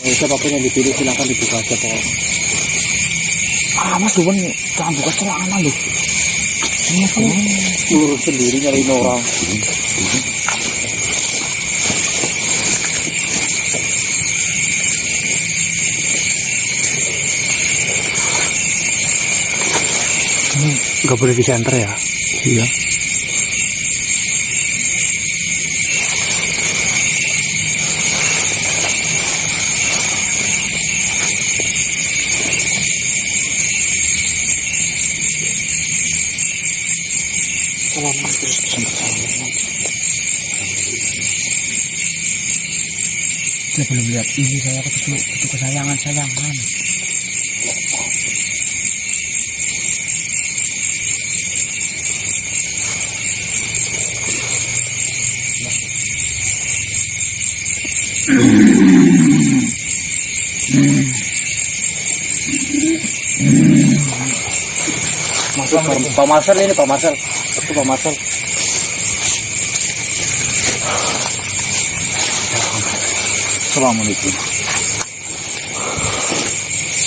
Siapapun yang dipilih silakan dibuka aja pokoknya. Mas Dewan jangan buka celana loh. Ini kan Urus sendiri nyariin orang. nggak boleh di center ya. Iya. Saya belum lihat ini, saya itu kesayangan. Masuk Pak Marcel ini, Pak Marcel. Itu Pak Marcel. Assalamualaikum.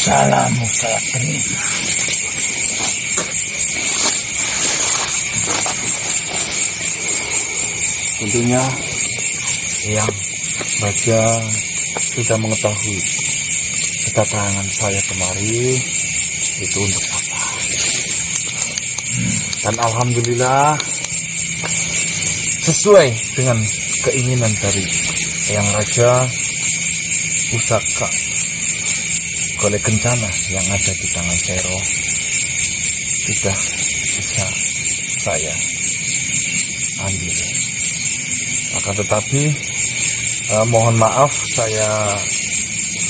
Salamu saya terima. Tentunya yang baca sudah mengetahui kedatangan saya kemari itu untuk apa. Dan alhamdulillah sesuai dengan keinginan dari Yang Raja Pusaka Golek Kencana yang ada di tangan Sero sudah bisa saya ambil. Akan tetapi mohon maaf saya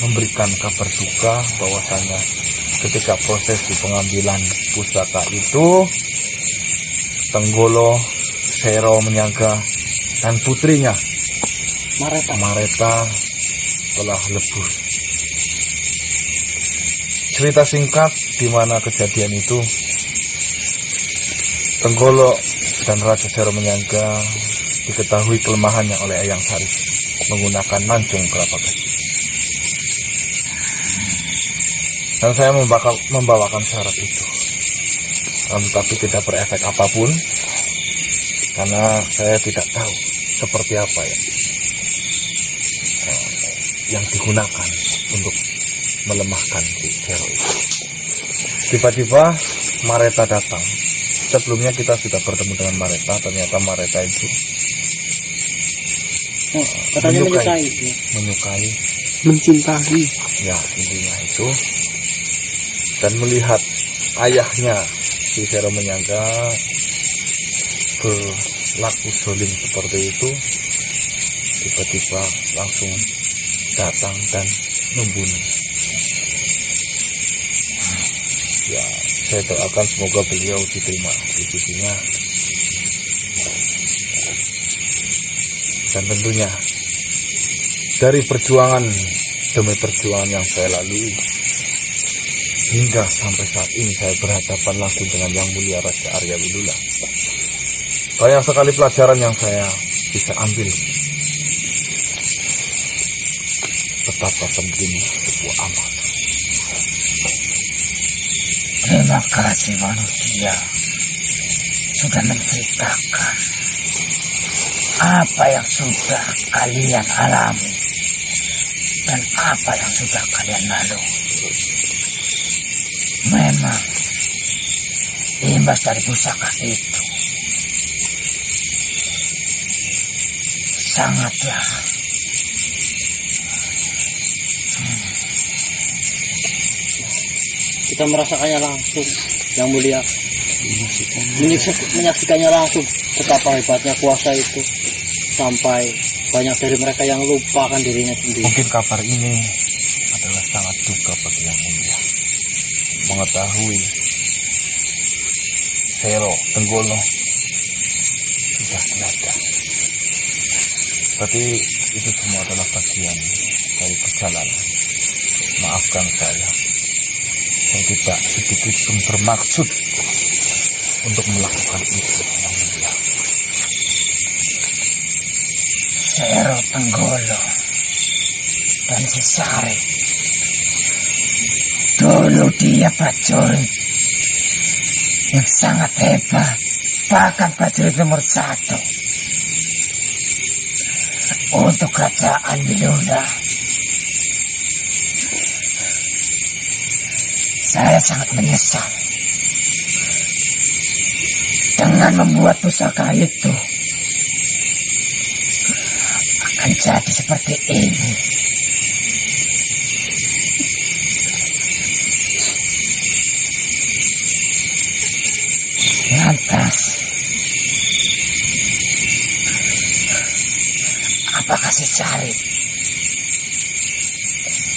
memberikan kabar duka bahwasanya ketika prosesi pengambilan pusaka itu Tenggolo, Sero Menyaga dan putrinya Mareta telah lebur. Cerita singkat di mana kejadian itu, Tenggolo dan Raja Sero Menyaga diketahui kelemahannya oleh Eyang Sari menggunakan mancung kelapa gading. Dan saya membawakan syarat itu, tetapi tidak berefek apapun karena saya tidak tahu seperti apa yang digunakan untuk melemahkan si Sero itu. Tiba-tiba Mareta datang. Sebelumnya kita sudah bertemu dengan Mareta, ternyata Mareta itu katanya menyukai, Mencintai. ya intinya itu. Dan melihat ayahnya si Sero Menyaga berlaku zolim seperti itu, tiba-tiba langsung datang dan membunuh. Ya, saya doakan semoga beliau diterima di sisinya. Dan tentunya dari perjuangan demi perjuangan yang saya lalui hingga sampai saat ini saya berhadapan langsung dengan Yang Mulia Raja Arya Widula. Banyak sekali pelajaran yang saya bisa ambil betapa pentingnya sebuah amal. Terima kasih manusia sudah menceritakan apa yang sudah kalian alami dan apa yang sudah kalian lalui. Memang imbas dari pusaka itu sangatlah kita merasakannya langsung, Yang Mulia. Menyaksikannya langsung betapa hebatnya kuasa itu, sampai banyak dari mereka yang lupakan dirinya sendiri. Mungkin kabar ini adalah sangat duka bagi Yang Mulia, mengetahui Sero Tenggolo sudah tiada. Tapi itu semua adalah bagian dari perjalanan. Maafkan saya tidak sedikit pun bermaksud untuk melakukan itu, Yang Mulia. Sero Tenggolo dan si Sari Sarip? Dulu dia prajurit yang sangat hebat, bahkan prajurit nomor 1 untuk kerajaan Wilula. Saya sangat menyesal dengan membuat pusaka itu akan jadi seperti ini. Lantas, apakah si Sarip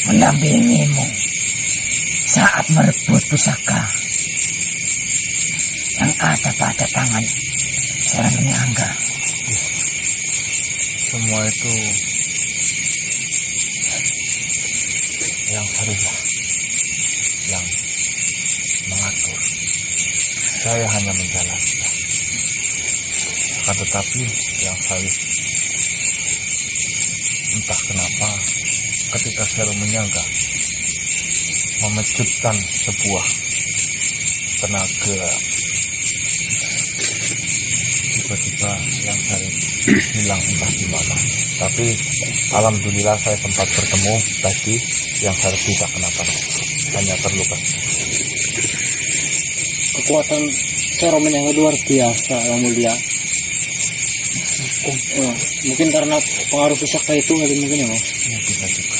mendampingimu saat merebut pusaka yang ada pada tangan seorang penyangga? Semua itu yang Sarip yang mengatur. Saya hanya menjalankan. Akan tetapi yang Sarip entah kenapa ketika saya menyangka memejutkan sebuah tenaga, tiba-tiba yang Sarip hilang entah di mana. Tapi alhamdulillah saya sempat bertemu tadi, yang Sarip tidak kenapa-napa, hanya terluka. Kekuatan Saruman yang luar biasa, Yang Mulia. Mungkin karena pengaruh pusaka itu kali mungkin ya, Mas. Ya, bisa juga.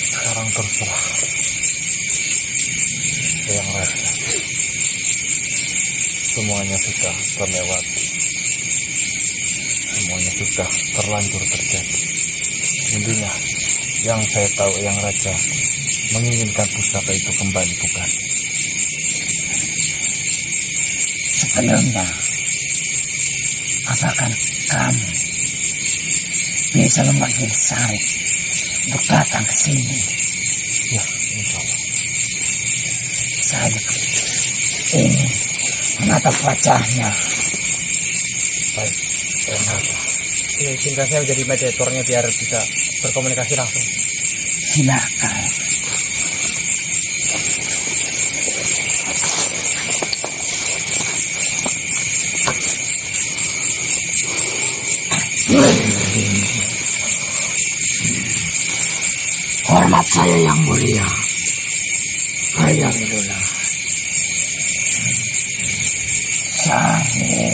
Sekarang terserah yang Raja. Semuanya sudah terlewati. Semuanya sudah terlanjur terjadi. Intinya yang saya tahu yang Raja menginginkan pusaka itu kembali, bukan? Sebelumnya, apakah kamu bisa memanggil Sarip untuk datang ke sini? Ya, insya Allah. Saya ingin menatap wajahnya. Baik, saya Raja. Ya, izinkan saya menjadi mediatornya biar bisa berkomunikasi langsung. Silakan. Hormat saya yang mulia, Arya Wilula. Saya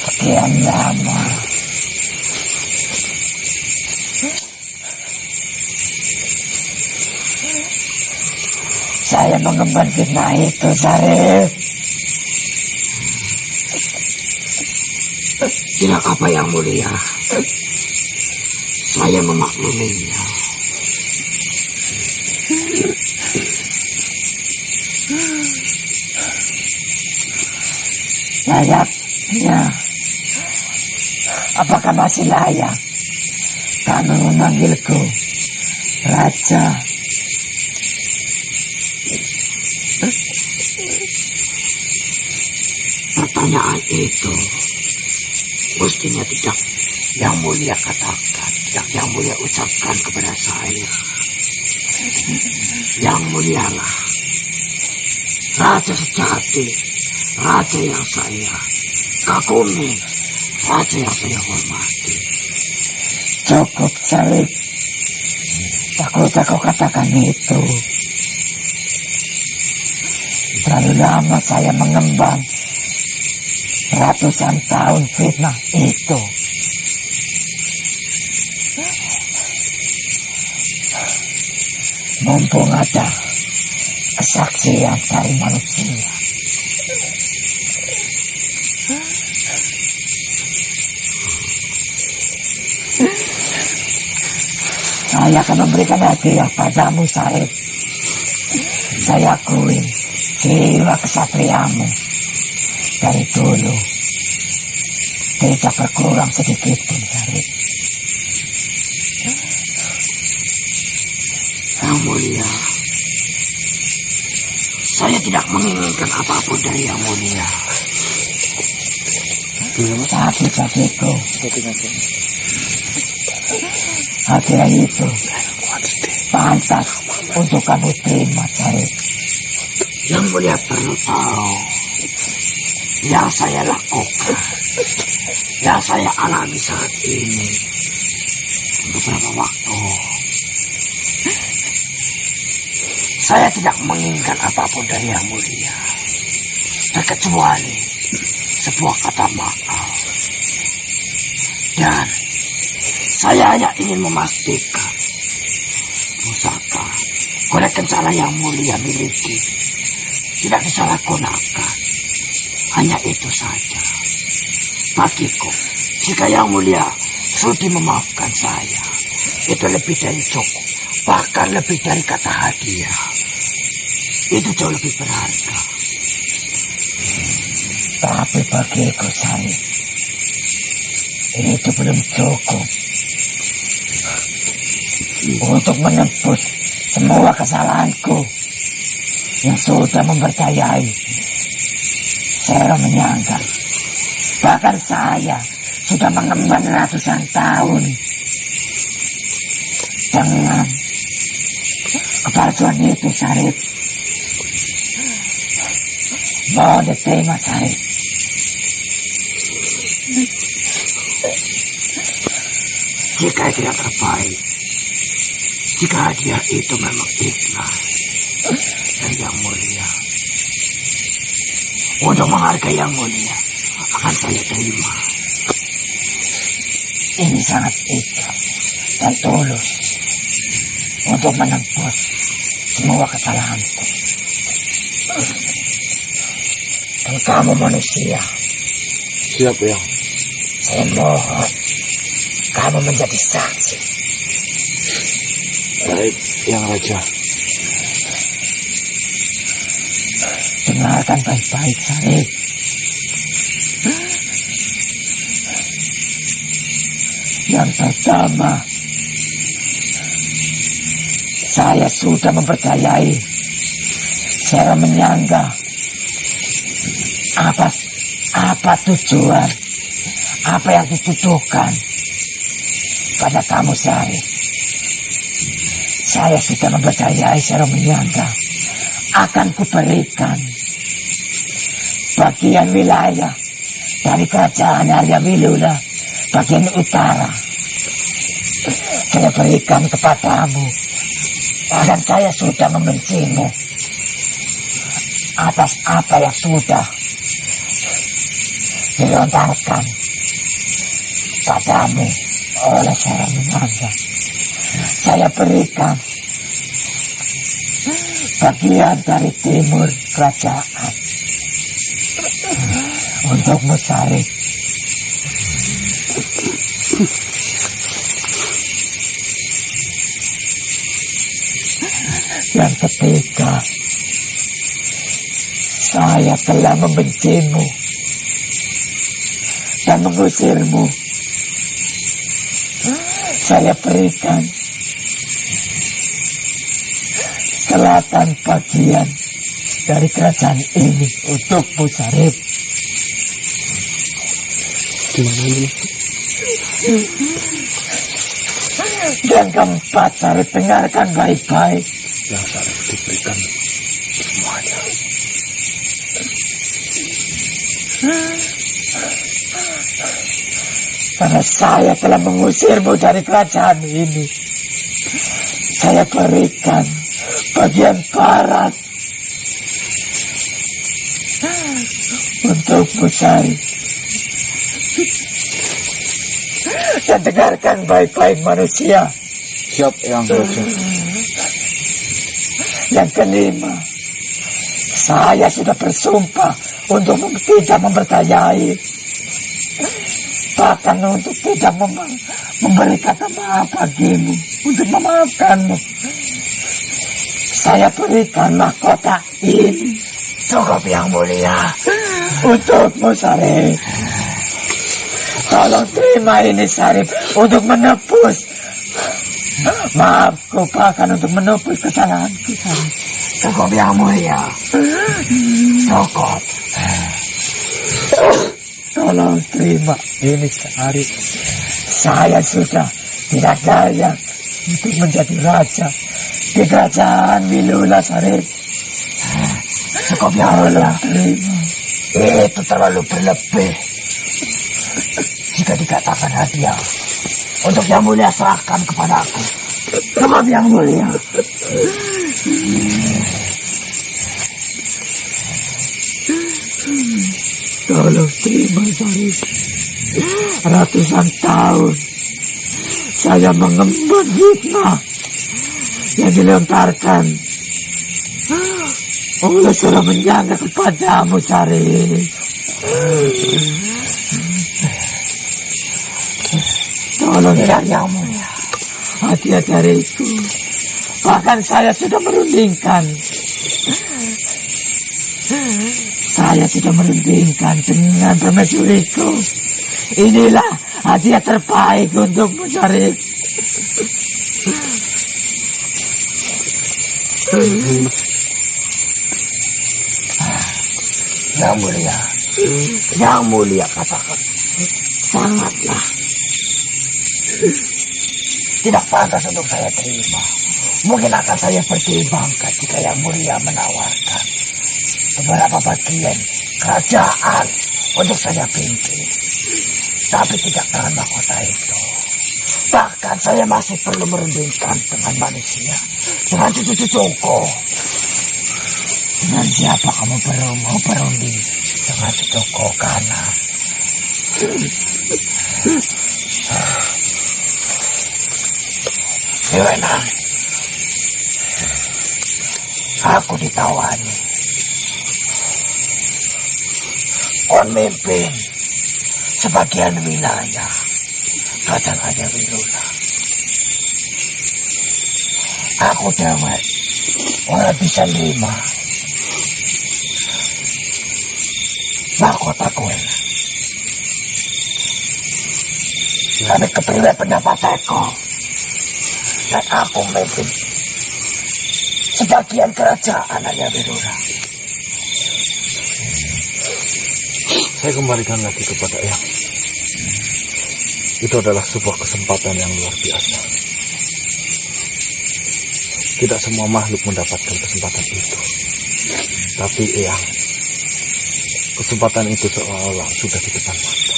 sekian lama saya mengemban fitnah itu, Sarip. Tidak apa yang mulia, saya memakluminya. Layaknya, apakah masih layak kamu memanggilku Raja? Pertanyaan itu mestinya tidak yang mulia katakan, tidak yang mulia ucapkan kepada saya. Yang mulialah Raja sejati, Raja yang saya kagumi, Raja yang saya hormati. Cukup, Sarip. Tak usah kau katakan itu. Terlalu lama saya mengemban ratusan tahun fitnah itu. Mumpung ada kesaksian dari manusia, saya akan memberikan hadiah padamu, Sarip. Saya akui jiwa kesatriamu dari dulu tidak berkurang sedikit pun, Sarip. tidak menginginkan apapun dari Yang Mulia. Tapi kakekku, akhirnya itu pantas untuk kamu terima, Sarip. Yang Mulia perlu tahu yang saya lakukan, yang saya alami saat ini beberapa waktu. Saya tidak menginginkan apapun dari Yang Mulia, terkecuali sebuah kata maaf. Dan saya hanya ingin memastikan pusaka golek kencana Yang Mulia miliki tidak disalahgunakan. Hanya itu saja. Bagiku, jika Yang Mulia sudi memaafkan saya, itu lebih dari cukup. Bahkan lebih dari kata hadiah. Itu jauh lebih berharga. Tapi bagiku, Sarip, itu belum cukup untuk menebus semua kesalahanku yang sudah mempercayai Sero Menyangga. Bahkan saya sudah mengemban ratusan tahun dengan kepalsuan itu, Sarip. Mohon diterima, Sarip. Jika tidak terbaik, jika hadiah itu memang ikhlas dan Yang Mulia, untuk menghargai Yang Mulia, akan saya terima. Ini sangat ikhlas dan tulus untuk menembus semua kesalahanku. Dan kamu manusia, Siap, Yang. saya mohon kamu menjadi saksi. Baik, Yang Raja. Dengarkan baik-baik, Sarip. Yang pertama, saya sudah mempercayai Sero Menyangga. Apa tujuan, apa yang dituduhkan pada kamu, Sarip? Saya sudah mempercayai Sero Menyangga akan kuberikan bagian wilayah dari kerajaan Arya Wilula bagian utara. Saya berikan kepadamu, dan saya sudah membencimu atas apa yang sudah dilontarkan padamu oleh Sero Menyangga. Saya berikan bagian dari timur kerajaan untukmu, Sarip. Yang ketiga, saya telah membencimu dan mengusirmu. Saya berikan selatan bagian dari kerajaan ini untukmu, Sarip. Gimana ini? Dan keempat, Sarip, dengarkan baik-baik. Yang Sarip diberikan semuanya. Karena saya telah mengusirmu dari kerajaan ini, saya berikan bagian barat untukmu, Sarip. Dan dengarkan baik-baik, manusia. Siap, Yang Raja. Yang kelima, saya sudah bersumpah untuk tidak mempercayai, bahkan untuk tidak memberi kata maaf bagimu, untuk memaafkanmu. Saya berikan mahkota ini. Cukup, Yang Mulia. Untukmu, Sarip. Tolong terima ini, Sarip, untuk menebus Maafkan untuk menebus kesalahanku, Sari. Cukup yang mulia. Cukup. Tolong terima ini, Sari. Saya sudah tidak layak untuk menjadi raja di kerajaan Wilula, Sari. Cukup yang mulia. Itu terlalu berlebih. Jika dikatakan hadiah, untuk yang mulia serahkan kepadaku. Cukup yang mulia. Tolong terima, Sari. Ratusan tahun saya mengemban hikmah yang dilontarkan oleh seorang menjaga kepadamu, Sari. Tolong yang mulia, hadiah dariku. Bahkan saya sudah merundingkan. Saya sudah merundingkan dengan permaisuriku. Inilah hadiah terbaik untukmu, Sari. Yang mulia katakan. Sangatlah tidak pantas untuk saya terima. Mungkin akan saya pertimbangkan jika yang mulia menawarkan beberapa bagian kerajaan untuk saya pimpin. Tapi tidak dengan mahkota itu. Bahkan saya masih perlu merundingkan dengan manusia, dengan cucu-cucuku. Dengan siapa kamu mau berunding? Dengan cucuku, karena Dewenang, aku ditawani. Kon mimpin sebagian wilayah kerajaan Arya Wilula. Aku dewek ora bisa nerima mahkota kowe. Tapi kepriwe pendapatku, dan aku memimpin sebagian kerajaan Arya Wilula. Saya kembalikan lagi kepada Eyang. Itu adalah sebuah kesempatan yang luar biasa. Tidak semua makhluk mendapatkan kesempatan itu. Tapi Eyang, kesempatan itu seolah-olah sudah di depan mata.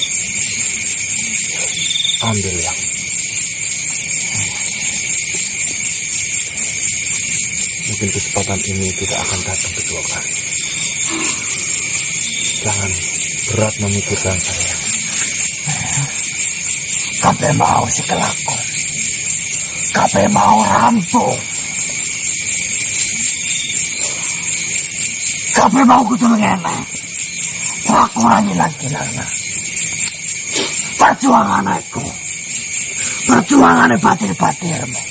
Ambil, Eyang. Mungkin kesempatan ini tidak akan datang kedua kali. Jangan berat memikirkan saya. Kape mau si kelakon. Kape mau rampung. Kape mau kutul ngene. Lakurangi lagi nana. Perjuangan aku. Perjuangan batir-batirmu.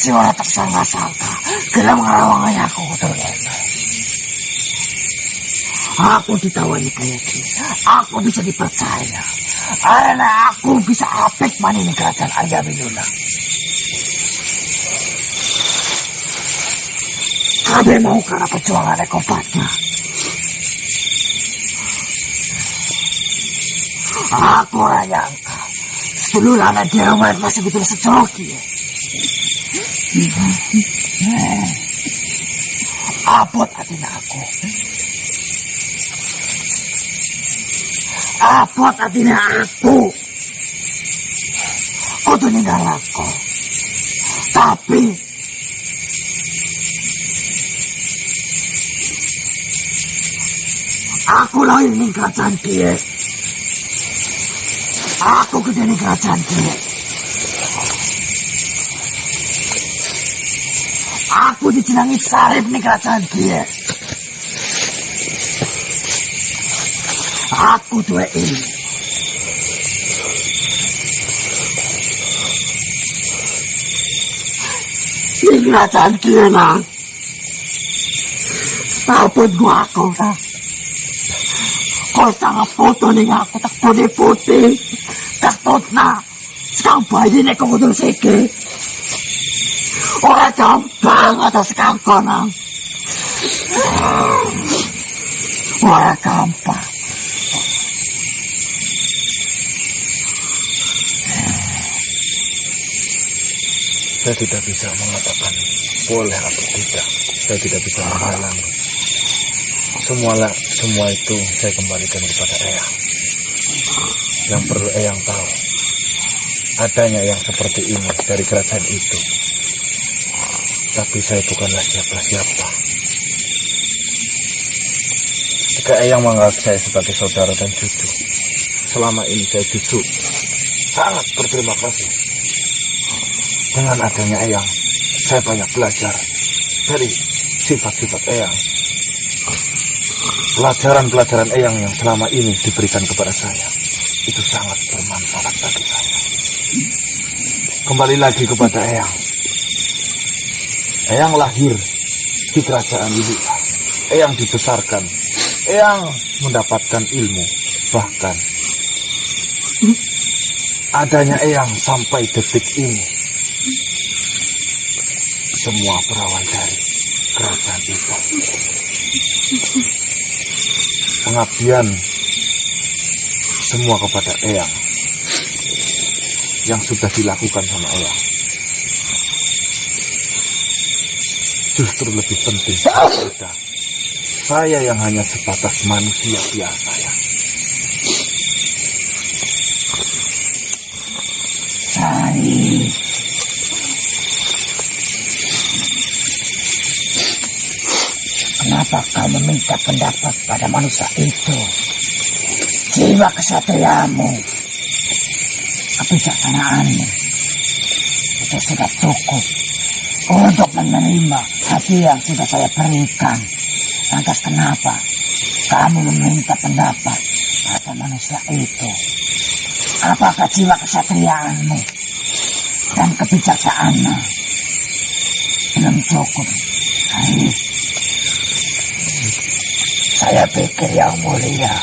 Si orang tersangka-sangka. Kira mengerawang aku kutul ngene. Aku ditawani kayak gini. Aku bisa dipercaya. Karena aku bisa apik manini kerajaan Arya Wilula. Kabe mau karena perjuangan ekobatnya. Aku ranyangka. Sedulurnya Dewan masih betul sejoki. Apot hatinya aku. Apot hatinya aku. Kudu ninggal aku. Tapi aku lahir ning kerajaan kia. Aku gede ning kerajaan kia. Aku dijenangi Sarip ning kerajaan kia. Aku duwe ini. Ning kerajaan kia nang. Tapon gua aku lah. Kau sangat foto ning aku tak putih-putih. Tak tot na. Sekarang bayi ini kau kudu seke. Orang gampang atas kangkonang. Orang gampang. Saya tidak bisa mengatakan boleh atau tidak. Saya tidak bisa menghalangi. Semua itu saya kembalikan kepada Eyang. Yang perlu Eyang tahu, adanya yang seperti ini dari kerajaan itu. Tapi saya bukanlah siapa-siapa. Jika Eyang menganggap saya sebagai saudara dan cucu, selama ini saya justru sangat berterima kasih. Dengan adanya Eyang, saya banyak belajar dari sifat-sifat Eyang. Pelajaran-pelajaran Eyang yang selama ini diberikan kepada saya, itu sangat bermanfaat bagi saya. Kembali lagi kepada Eyang. Eyang lahir di kerajaan Wiluya. Eyang dibesarkan. Eyang mendapatkan ilmu. Bahkan adanya Eyang sampai detik ini, semua berawal dari kerajaan itu. Pengabdian semua kepada Eyang yang sudah dilakukan sama Eyang justru lebih penting daripada saya yang hanya sebatas manusia biasa ya. Sari, kenapa kau meminta pendapat pada manusia itu? Jiwa kesatriamu, kebijaksanaanmu itu sudah cukup untuk menerima hadiah yang sudah saya berikan. Lantas kenapa kamu meminta pendapat pada manusia itu? Apakah jiwa kesatriaanmu dan kebijaksanaanmu belum cukup? Saya pikir Yang Mulia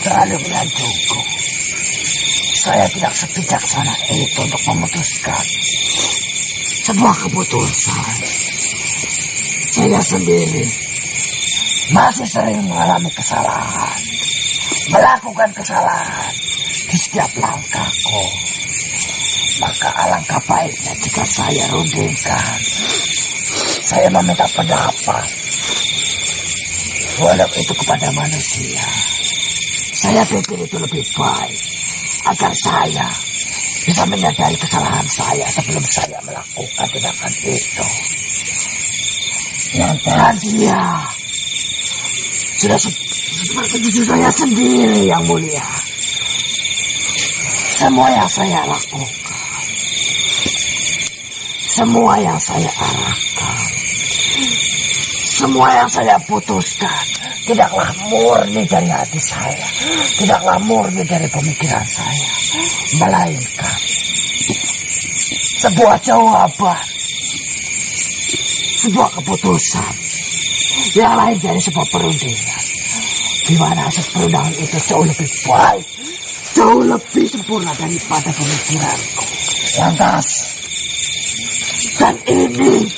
terlalu menantuku. Saya tidak sebijaksana itu untuk memutuskan sebuah keputusan. Saya sendiri masih sering mengalami kesalahan, melakukan kesalahan di setiap langkahku. Maka alangkah baiknya jika saya rundingkan, saya meminta pendapat, walau itu kepada manusia. Saya pikir itu lebih baik agar saya bisa menyadari kesalahan saya sebelum saya melakukan tindakan itu. Yang dia sudah seperti cucu saya sendiri, Yang Mulia. Semua yang saya lakukan, semua yang saya arahkan, semua yang saya putuskan tidaklah murni dari hati saya, tidaklah murni dari pemikiran saya, melainkan sebuah jawaban, sebuah keputusan yang lain dari sebuah perundingan, di mana hasil perundangan itu jauh lebih baik, jauh lebih sempurna daripada pemikiranku. Lantas, dan ini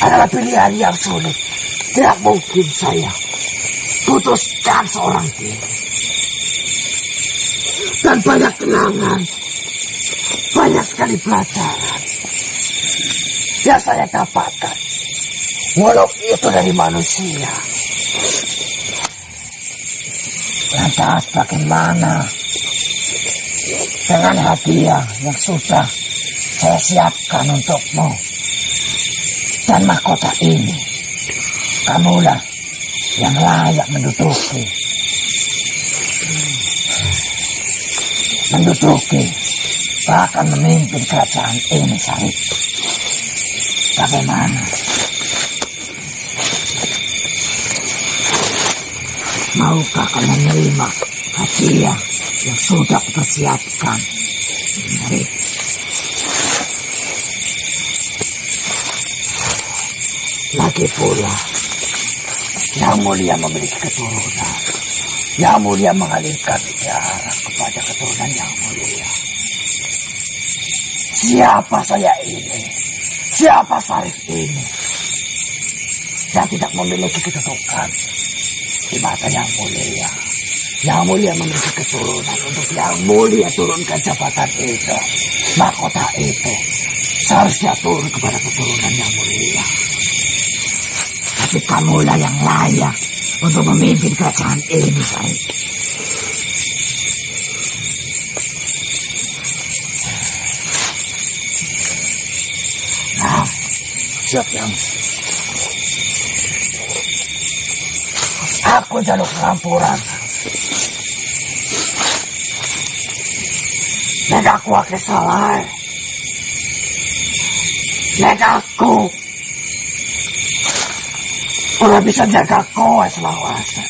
adalah pilihan yang sulit. Tidak mungkin saya putuskan seorang diri. Dan banyak kenangan, banyak sekali pelajaran yang saya dapatkan, walau itu dari manusia. Lantas bagaimana dengan hadiah yang sudah saya siapkan untukmu dan mahkota ini? Kamulah yang layak menduduki bahkan memimpin kerajaan ini, Sarip. Bagaimana? Maukah kau menerima hadiah yang sudah kupersiapkan, Sarip? Lagi pula, Yang Mulia memiliki keturunan. Yang Mulia mengalirkan bicara kepada keturunan Yang Mulia. Siapa saya ini? Siapa Syarif ini? Yang tidak memiliki kedudukan di mata Yang Mulia. Yang Mulia memiliki keturunan untuk Yang Mulia turunkan jabatan itu. Mahkota itu seharusnya turun kepada keturunan Yang Mulia. Tapi kamulah yang layak untuk memimpin kerajaan ini, Syarif. Nah, Siap, Yang. aku jaluk pengampuran. Nek aku akeh salah. Nek aku ora bisa jaga kowe selawase.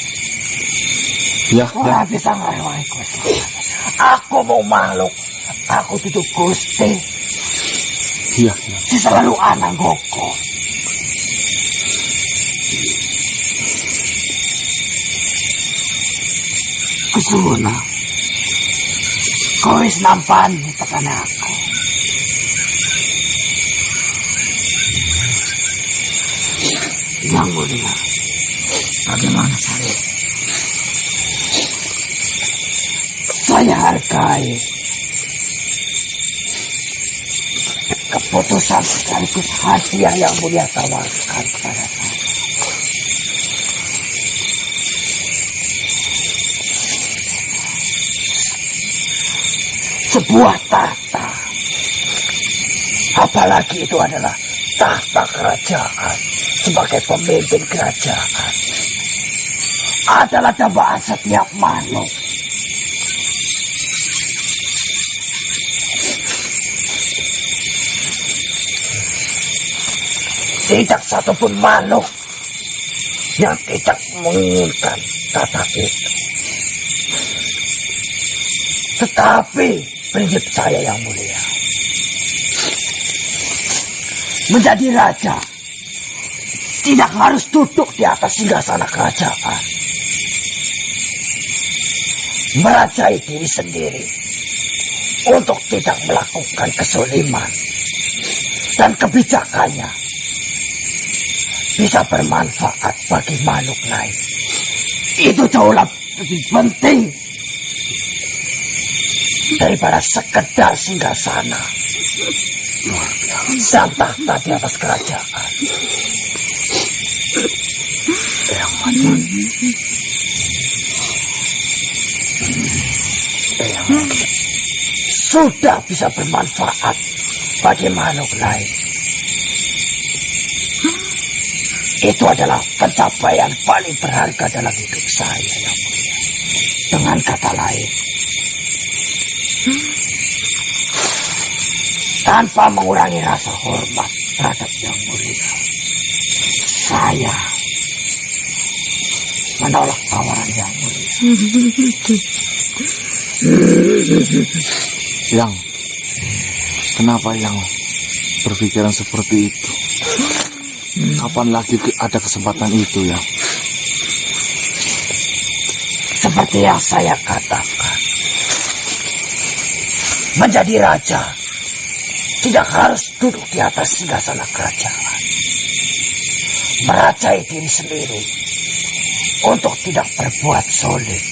Ya, Ora bisa ngrewahi kowe selawase. Aku mau makhluk. Aku duduk Gusti. iya. Si selalu anak goko. Kusuna. Kau wis nampan tekan aku. Yang Mulia, bagaimana Syarif? Saya hargai keputusan sekaligus hadiah Yang Mulia tawarkan kepada saya. Sebuah tahta, apalagi itu adalah tahta kerajaan sebagai pemimpin kerajaan, adalah dambaan setiap makhluk. Tidak satupun makhluk yang tidak menginginkan tahta itu. Tetapi prinsip saya Yang Mulia, menjadi raja tidak harus duduk di atas singgasana kerajaan. Merajai diri sendiri untuk tidak melakukan kesoliman, dan kebijakannya bisa bermanfaat bagi makhluk lain. Itu jauh lebih penting daripada sekedar singgasana dan tahta di atas kerajaan. Yang mana? Yang Sudah bisa bermanfaat bagi makhluk lain. Itu adalah pencapaian paling berharga dalam hidup saya, Yang Mulia. Dengan kata lain, tanpa mengurangi rasa hormat terhadap Yang Mulia, saya menolak tawaran Yang Mulia. Yang, kenapa Yang berpikiran seperti itu? Kapan lagi ada kesempatan itu, Yang? Seperti yang saya katakan, menjadi raja tidak harus duduk di atas singgasana kerajaan. Merajai diri sendiri untuk tidak berbuat zalim,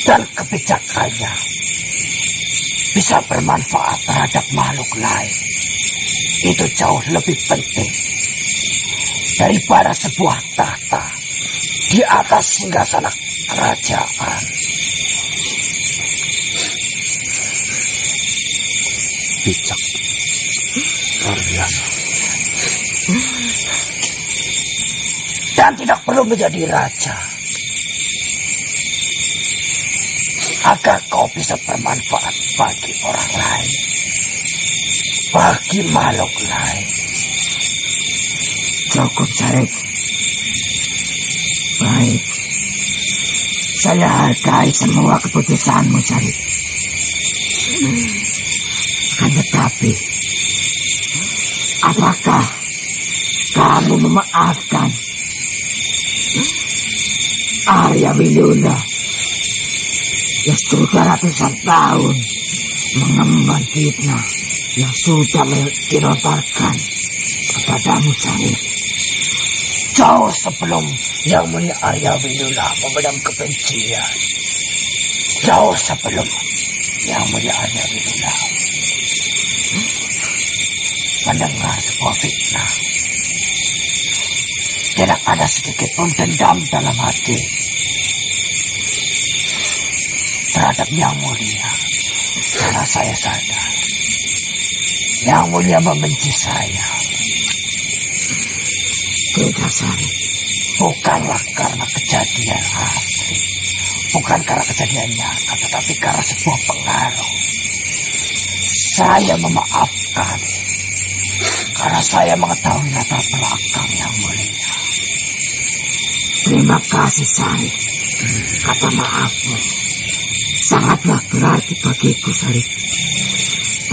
dan kebijakannya bisa bermanfaat terhadap makhluk lain. Itu jauh lebih penting daripada sebuah tahta di atas singgasana kerajaan. Bijak. Luar biasa. Dan tidak perlu menjadi raja agar kau bisa bermanfaat bagi orang lain, bagi makhluk lain. Cukup, Syarif. Baik. Saya hargai semua keputusanmu, Syarif. Akan tetapi, apakah kamu memaafkan Arya Wilula yang sudah ratusan tahun mengemban fitnah yang sudah dilontarkan kepadamu Sarip. Jauh sebelum Yang Mulia Arya Winula memendam kebencian. Jauh sebelum Yang Mulia Arya Winula mendengar sebuah fitnah. Tidak ada sedikit pun dendam dalam hati terhadap Yang Mulia. Karena saya sadar Yang Mulia membenci saya. Tidak, Sarip. Bukanlah karena kejadian asli, bukan karena kejadian nyata, tetapi karena sebuah pengaruh. Saya memaafkan karena saya mengetahui latar belakang Yang Mulia. Terima kasih, Sarip. Kata maafmu sangatlah berarti bagiku, Sarip.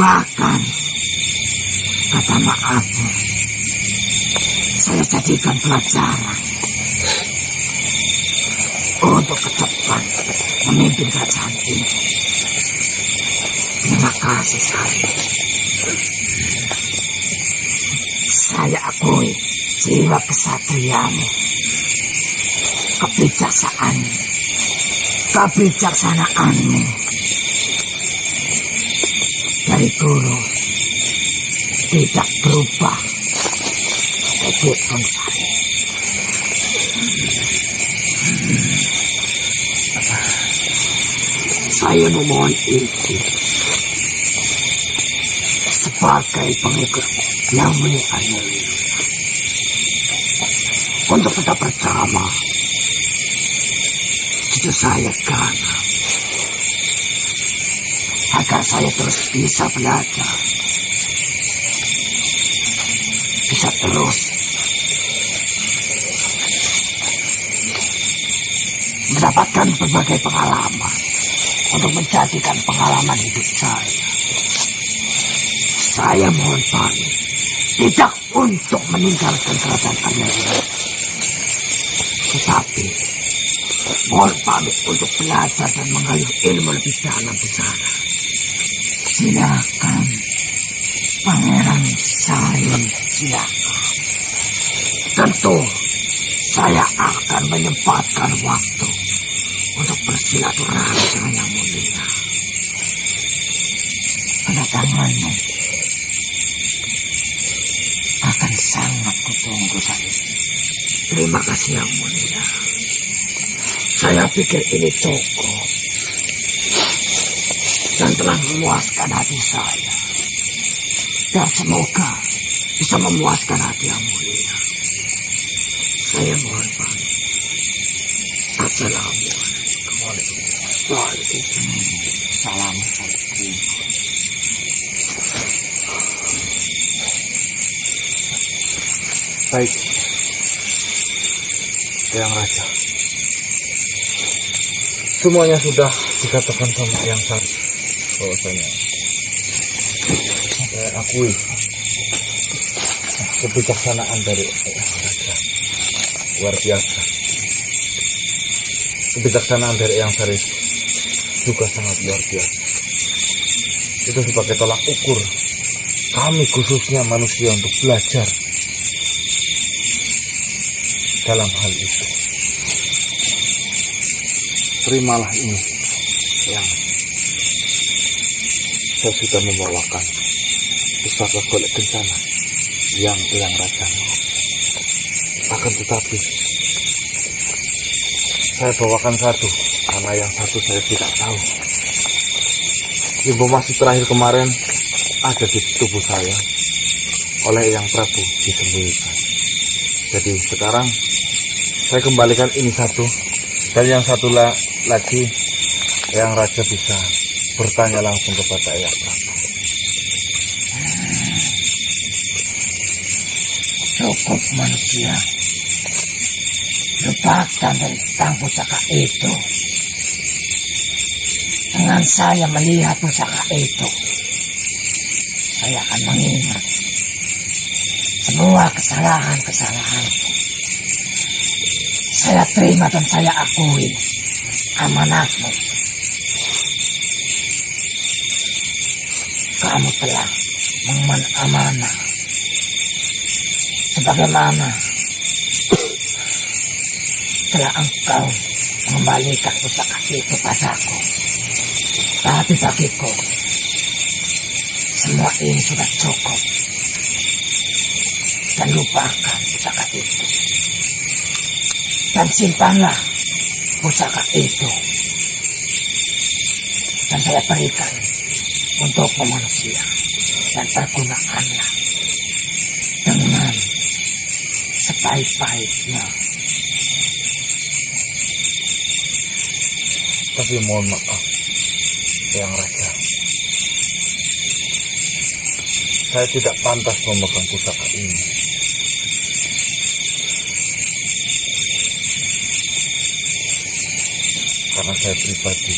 Bahkan kata maafmu saya jadikan pelajaran untuk ke depan memimpin kerajaan ini. Terima kasih, Sarip. Saya akui jiwa kesatriamu, kebijaksanaanmu dari dulu tidak berubah sedikit pun, Sarip. Saya memohon izin sebagai pengikut Yang Mulia Arya Winula untuk tetap bersama cucu saya Gana, agar saya terus bisa belajar, bisa terus mendapatkan berbagai pengalaman untuk menjadikan pengalaman hidup saya. Saya mohon pamit, tidak untuk meninggalkan kerajaan Arya Winula, tetapi mohon pamit untuk belajar dan mengayuh ilmu lebih dalam di sana. Silakan, Pangeran Sarip, silakan. Tentu saya akan menyempatkan waktu untuk bersilaturahmi dengan Yang Mulia. Kedatanganmu akan sangat kutunggu, Sarip. Terima kasih, Yang Mulia. Saya pikir ini cukup dan telah memuaskan hati saya. Dan semoga bisa memuaskan hati Yang Mulia. Saya mohon pamit. Assalamualaikum. Waalaikumsalam. Baik, Yang Raja. Semuanya sudah dikatakan sama Yang Sarip bahwasanya saya akui kebijaksanaan dari Yang Raja luar biasa. Kebijaksanaan dari Yang Sarip juga sangat luar biasa. Itu sebagai tolak ukur kami khususnya manusia untuk belajar dalam hal itu. Terimalah ini yang saya sudah membawakan pusaka golek kencana yang Raja. Akan tetapi saya bawakan satu karena yang satu saya tidak tahu. Informasi terakhir kemarin ada di tubuh saya oleh Yang Prabu disembunyikan. Jadi sekarang saya kembalikan ini satu, dan yang satu lagi Yang Raja bisa bertanya langsung kepada Yang Prabu. Cukup manusia, lupakan tentang pusaka itu. Dengan saya melihat pusaka itu, saya akan mengingat semua kesalahan-kesalahan. Saya terima dan saya akui amanatmu kamu telah mengamanah sebagaimana telah engkau mengembalikan pusaka itu padaku. Tapi bagiku semua ini sudah cukup, dan lupakan pusaka itu dan simpanlah pusaka itu, dan saya berikan untuk manusia, dan pergunakanlah dengan sebaik-baiknya. Tapi mohon maaf, Yang Raja. Saya tidak pantas memegang pusaka ini. Karena saya pribadi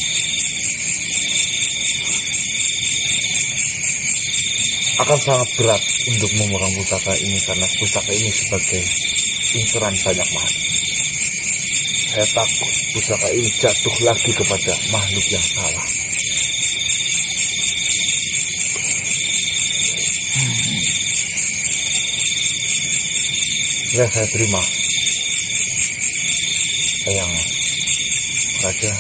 akan sangat berat untuk memegang pusaka ini, karena pusaka ini sebagai inceran banyak makhluk. Saya takut pusaka ini jatuh lagi kepada makhluk yang salah. Ya, saya terima. Eyang Raja,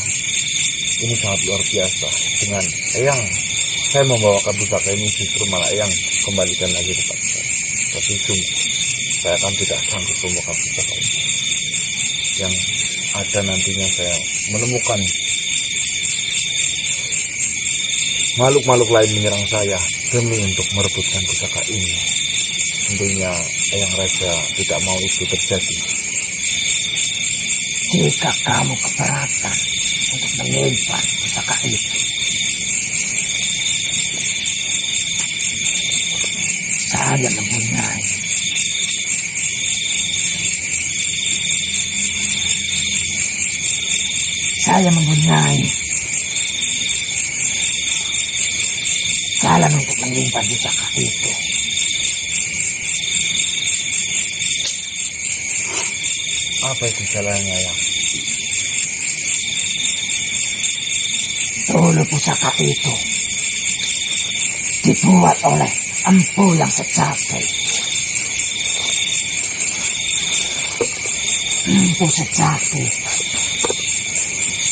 ini sangat luar biasa. Dengan Eyang, saya membawakan pusaka ini, justru malah Eyang kembalikan lagi kepada saya. Tapi sungguh, saya akan tidak sanggup membawakan pusaka ini. Yang ada nantinya saya menemukan makhluk-makhluk lain menyerang saya demi untuk merebutkan pusaka ini. Tentunya Eyang Raja tidak mau itu terjadi. Jika kamu keberatan untuk menyimpan pusaka itu, saya mempunyai jalan untuk menyimpan pusaka itu. Apa itu jalannya, Yang? Dulu pusaka itu dibuat oleh Empu yang sejati. Empu sejati,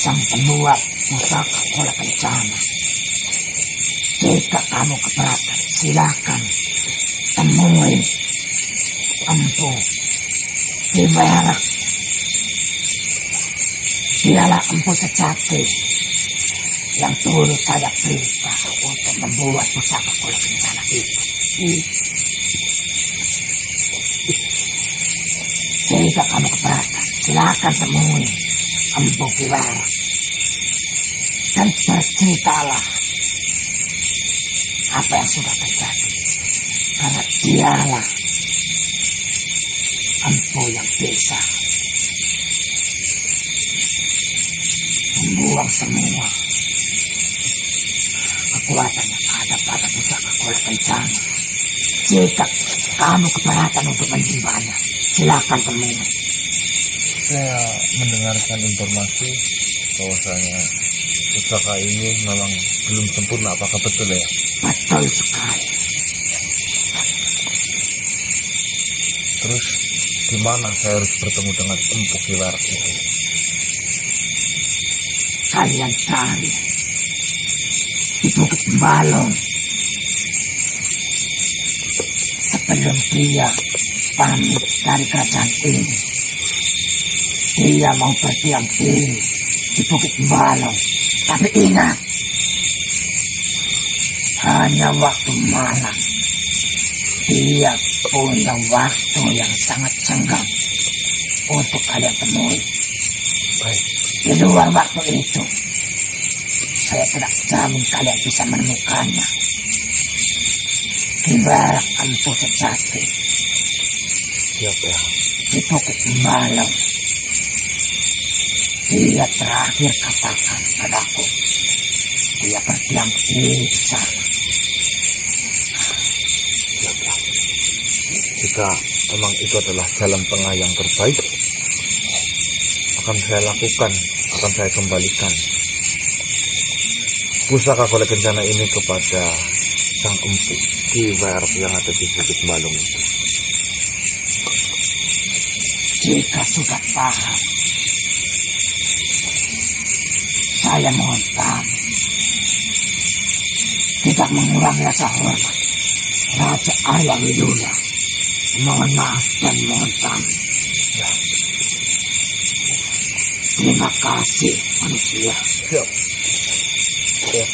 sang pembuat pusaka Kola Kencana. Jika kamu keberatan, silakan temui Empu di Merak. Dialah Empu sejati yang dulu saya perintah untuk membuat pusaka Kola Kencana itu. Jika kamu keberatan, silakan temui Empu Kiwara dan berceritalah apa yang sudah terjadi, karena dialah Empu yang bisa membuang semua kekuatan yang ada pada pusaka Kola Kencana. Jika kamu keberatan untuk menyimpannya, silakan temui. Saya mendengarkan informasi bahwasanya pusaka ini memang belum sempurna. Apakah betul, ya? Betul sekali. Terus di mana saya harus bertemu dengan Empu Kiwara itu? Kalian cari di Bukit Balong sebelum dia pamit dari kerajaan ini. Dia mau berdiam diri di Bukit Balong. Tapi ingat, hanya waktu malam. Dia punya waktu yang sangat senggang untuk kalian temui. Baik. Di luar waktu itu, saya tidak jamin kalian bisa menemukannya. Kiwara Empu sejati Siap, ya? di Bukit Balong. Dia terakhir katakan padaku, dia berdiam diri di sana. Siap, ya. Jika memang itu adalah jalan tengah yang terbaik, akan saya lakukan, akan saya kembalikan pusaka Kola Kencana ini kepada sang empu Ki Wairab yang ada di Bukit Balong itu. Jika sudah paham, saya mohon pamit. Tidak mengurangi rasa hormat Raja Arya Widula. Mohon maaf dan mohon pamit. Terima kasih manusia. Siap. Ya.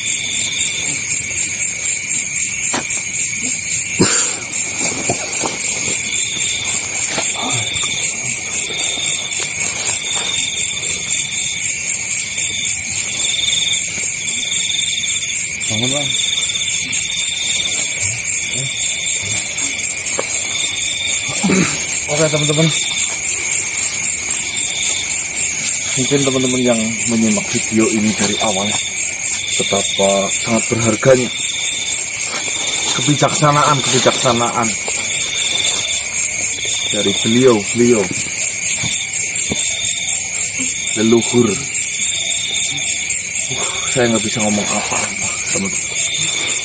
Bangun bang. Oke teman-teman, mungkin teman-teman yang menyimak video ini dari awal betapa sangat berharganya kebijaksanaan dari beliau leluhur. Saya nggak bisa ngomong apa teman-teman,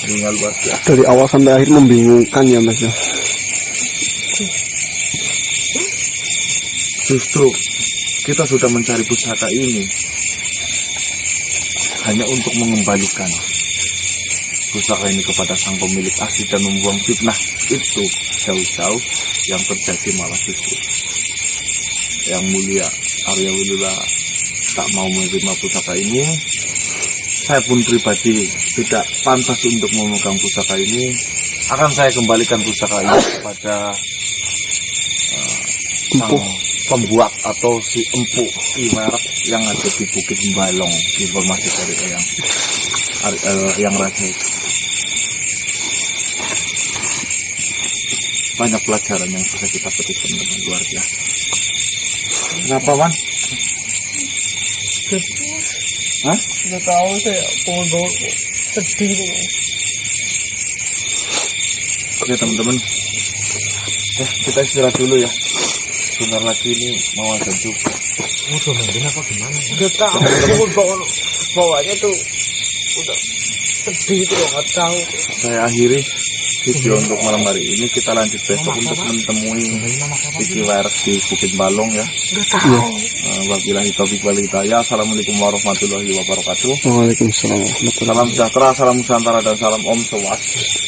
ini luar biasa. Dari awal sampai akhir membingungkan ya mas ya. Justru kita sudah mencari pusaka ini hanya untuk mengembalikan pusaka ini kepada sang pemilik asli dan membuang fitnah itu jauh-jauh yang terjadi malah justru yang mulia Arya Widula tak mau menerima pusaka ini. Saya pun pribadi tidak pantas untuk memegang pusaka ini. Akan saya kembalikan pusaka ini kepada sang pembuat atau si empu Ki Wairab yang ada di Bukit Balong. Informasi dari yang raja itu. Banyak pelajaran yang bisa kita petik dengan luar biasa. Kenapa Wan? Hah? Tidak tahu saya punggung sedih. Oke teman-teman, kita istirahat dulu ya. Sebentar lagi ini mau azan juga. Mau domain apa gimana? Tidak tahu. Bawanya tuh udah sedih itu loh, nggak tahu. Saya akhiri video untuk malam hari ini. Kita lanjut besok untuk menemui Ki Wairab di Bukit Balong ya. Nggak tahu. Wabillahi taufiq wal hidayah. Assalamualaikum warahmatullahi wabarakatuh. Waalaikumsalam warahmatullahi Salam sejahtera, salam Nusantara dan salam Om Swastiastu.